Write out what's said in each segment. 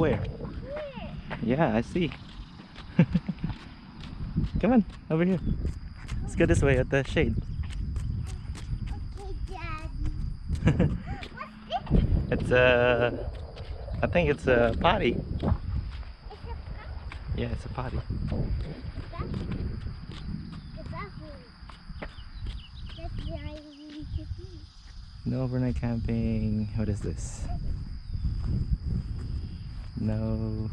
where? Yeah, I see. Come on, over here. Let's go this way at the shade. Okay, Daddy. It's I think it's a potty. Yeah, it's a potty. The bathroom. That's where I need to be. No overnight camping. What is this? No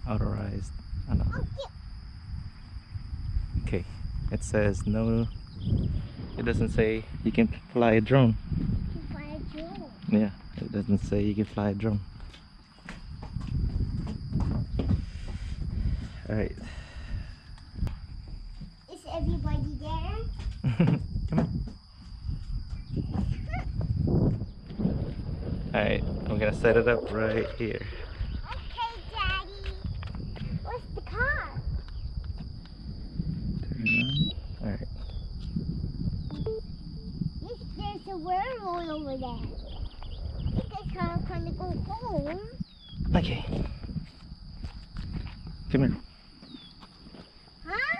authorized. Oh, no. Okay, it says no. It doesn't say you can fly a drone. You fly a drone. Yeah, it doesn't say you can fly a drone. All right. Is everybody there? Come on. All right, I'm gonna set it up right here. Okay, Daddy. What's the car? Turn on. All right. Yes, there's a world over there. I think it's kind of go home. Okay. Come here. Huh?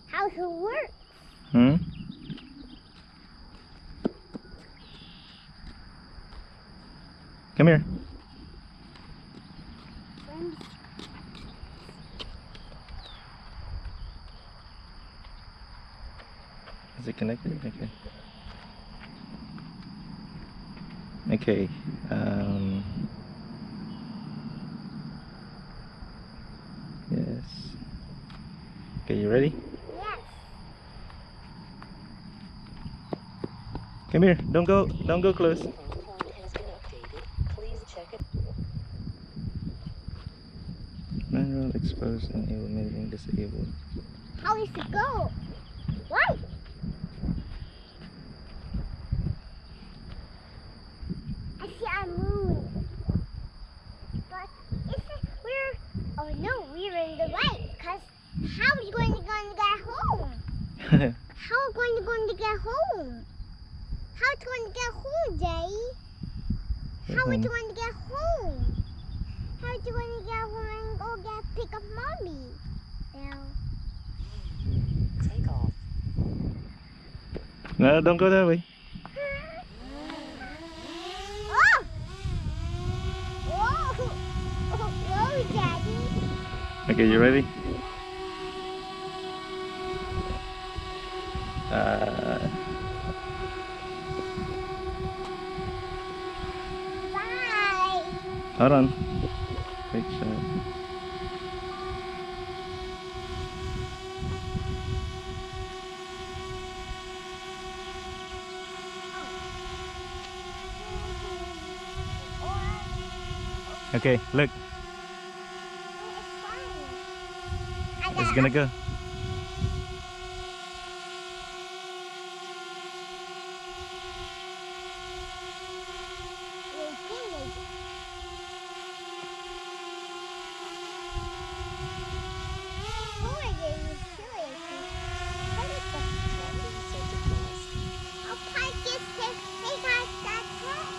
How's it work? Hmm. Come here. Is it connected? Okay. Okay. Yes. Okay, you ready? Yes. Come here. Don't go close. Manual exposed, enable, moving, disabled. How is it go? What? I see a moon. But is it oh no, we're in the right. Cause how are you going to get home? How are you going to get home? How are you going to get home, Daddy? How are you going to get home? How are you going to get home and go pick up Mommy? Now. Take off. No, don't go that way. Oh! Whoa! Oh, whoa, Daddy. Okay, you ready? Bye. Hold on. Quick shot. Okay, look, it's gonna go.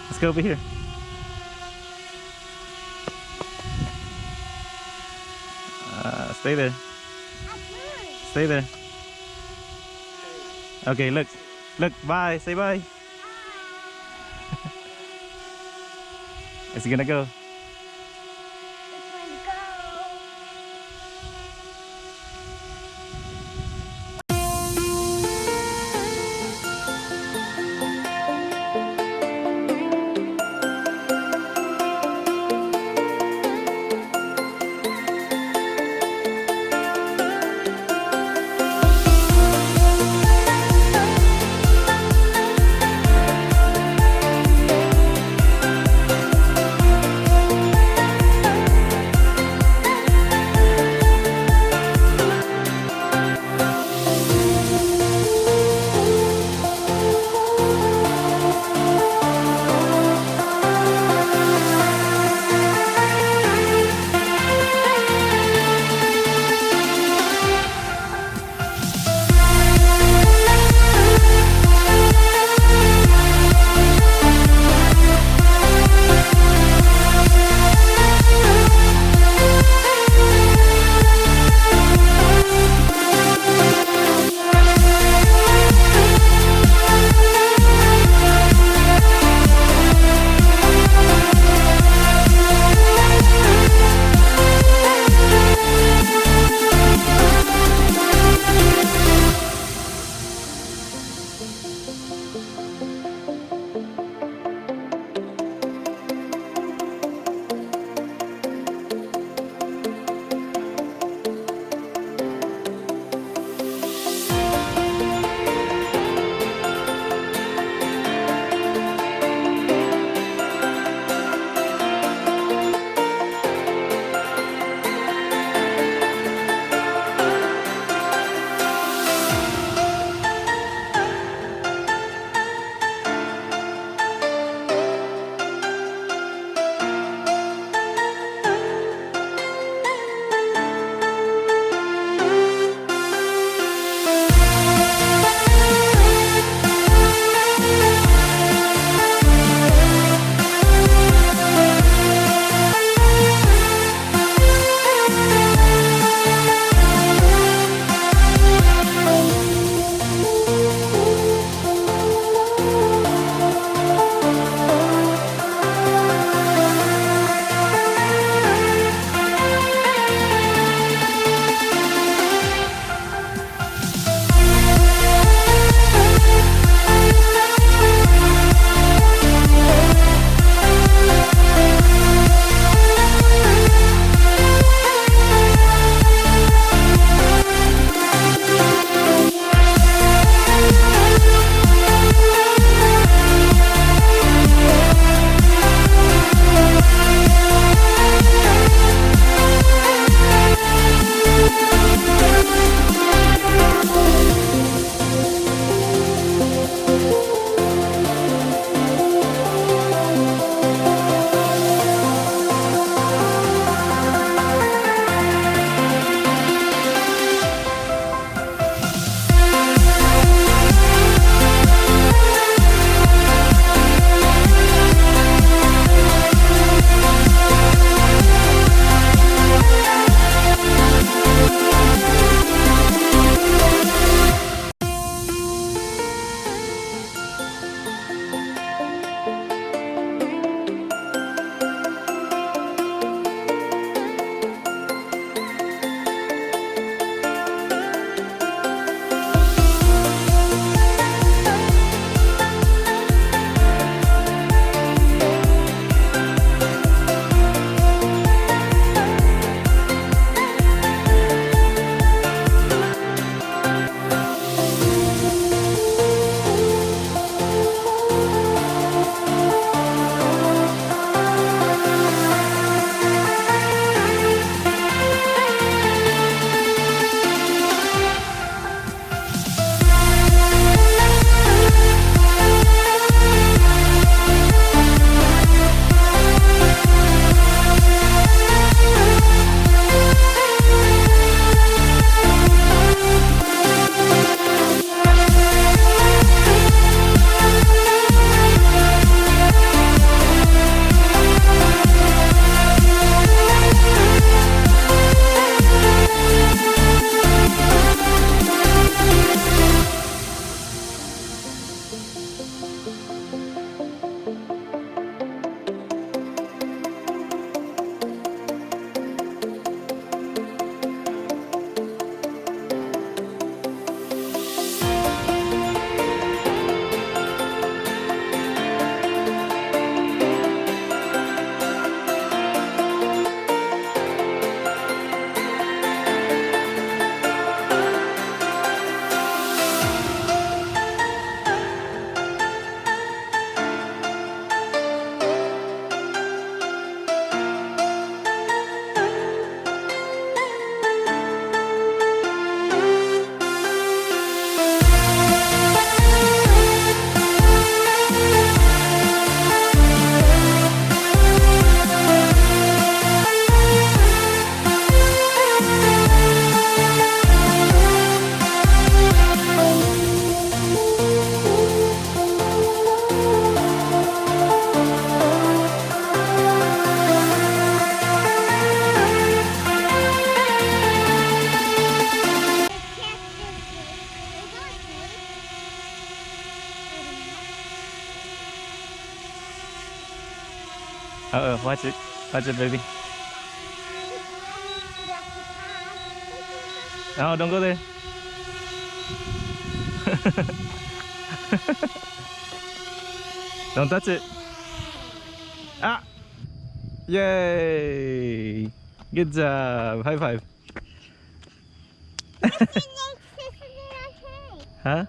Let's go over here. Stay there. Stay there. Okay, look. Look, bye. Say bye. It's gonna go. Watch it. Watch it, baby. Oh, don't go there. Don't touch it. Ah! Yay! Good job. High five. Sister, Huh?